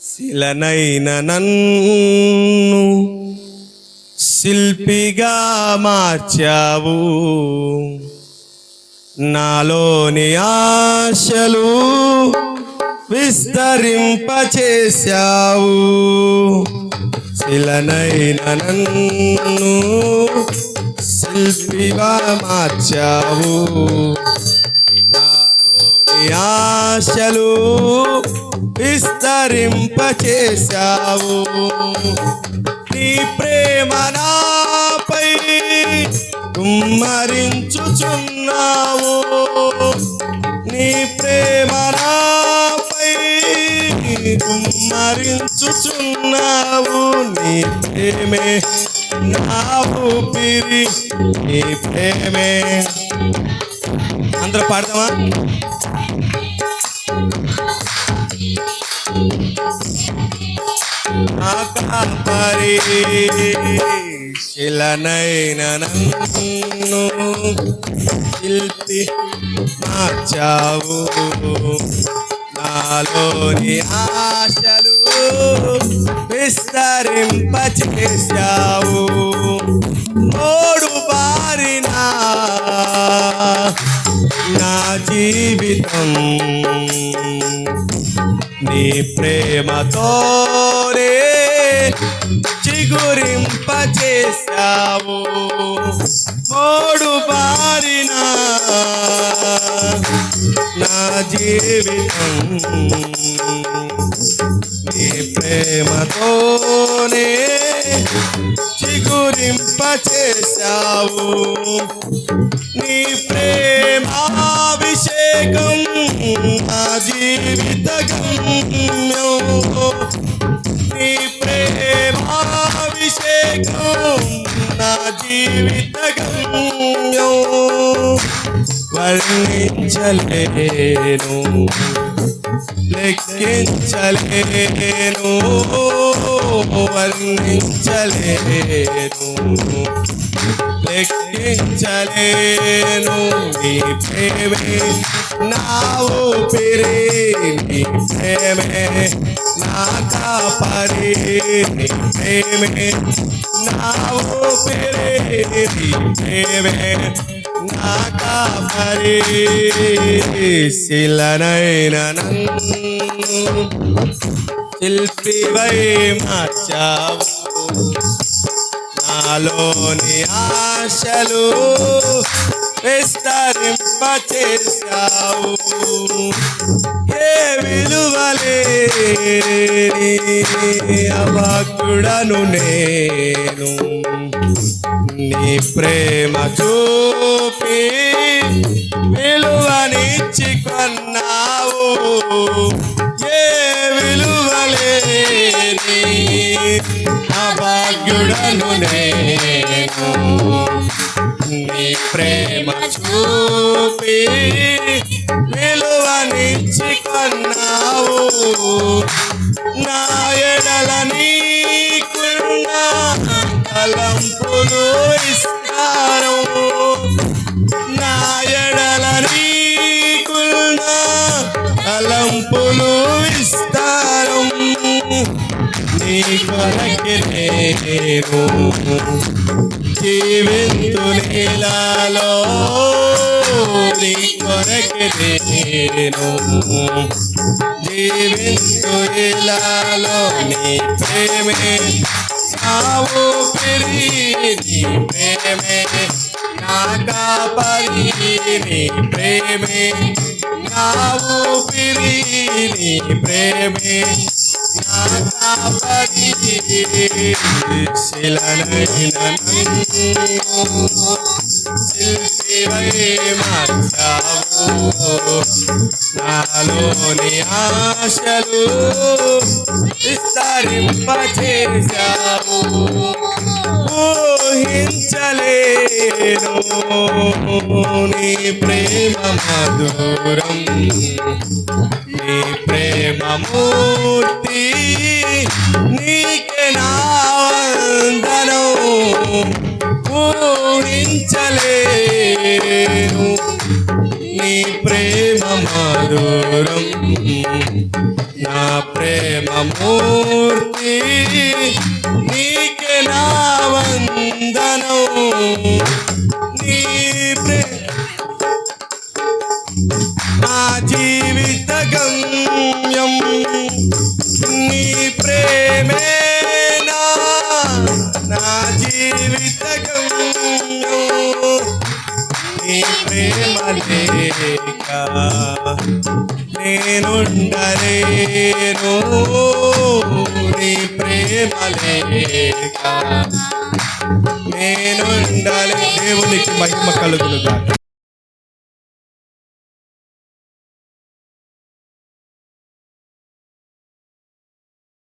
శిలనైన నన్ను శిల్పిగా మార్చావు, నాలోని ఆశలు విస్తరింపచేశావు. శిలనైన నన్ను శిల్పిగా మార్చావు, నాలోని ఆశలు విస్తరింపచేశావు. నీ ప్రేమ నాపై కుమ్మరించుచున్నావు, నీ ప్రేమ నాపై కుమ్మరించుచున్నావు. నీ ప్రేమే నా ఊపిరి, నీ ప్రేమే. అందరూ పాడదామా? కాపరి శిలనైన నన్ను శిల్పి మార్చావు, నాలోని ఆశలు విస్తరింపచేశావు. మోడు బారిన నా జీవితం నీ ప్రేమతోనే చిగురింపచేశావు. మోడు బారిన నా జీవితం నీ ప్రేమతోనే చిగురింపచేశావు. నీ ప్రేమాభిషేకం నా జీవిత గమ్యం, నీ ప్రేమాభిషేకం నా జీవిత గమ్యం. వర్ణించలేను, లెక్కించలేను, వర్ణించలేను, లెక్కించలేను. నీ ప్రేమే నా ఊపిరి, నీ ప్రేమే నా కాపరి, నీ ప్రేమే నా ఊపిరి, నీ ప్రేమే నా కాపరి. శిలనైన నన్ను శిల్పివై మార్చావు, నాలోని ఆశలు విస్తరింపచేశావు. ఏ విలువలేని అభాగ్యుడను నేను, నీ ప్రేమ చూపి విలువనిచ్చి కొన్నావు. ఏ విలువలేని అభాగ్యుడను నేను, నీ ప్రేమ చూపి విలువనిచ్చి కొన్నావు. నా ఎడల నీకున్న తలంపులు విస్తారం, నా ఎడల నీకున్న తలంపులు విస్తారం. నీ కొరకే నేను జీవింతు నీలాలో, నీ కొరకే నేను జీవింతు నీలాలో. నీ ప్రేమే నా ఊపిరి, నీ ప్రేమే నా కాపరి, నీ ప్రేమే నా ఊపిరి, నీ ప్రేమే నా కాపరి. శిలనైన నన్ను శిల్పివై మార్చావు, నాలోని ఆశలు విస్తరింపచేశావు. ఊహించలేను నీ ప్రేమ మధురం, నీ ప్రేమ మూర్తి, నీకే నా వందనం. ఊహించలేను నీ ప్రేమ మధురం, నా ప్రేమ ప్రేమమూర్తి నీకే నా వందనం నీ నా జీవిత గమ్యం నీ ప్రేమేనా నా జీవిత గమ్యం నీ ప్రేమ లేక నేనుండలేను నీ ప్రేమ లేక నేనుండలే దేవునికి మహిమ కలుగునుగా.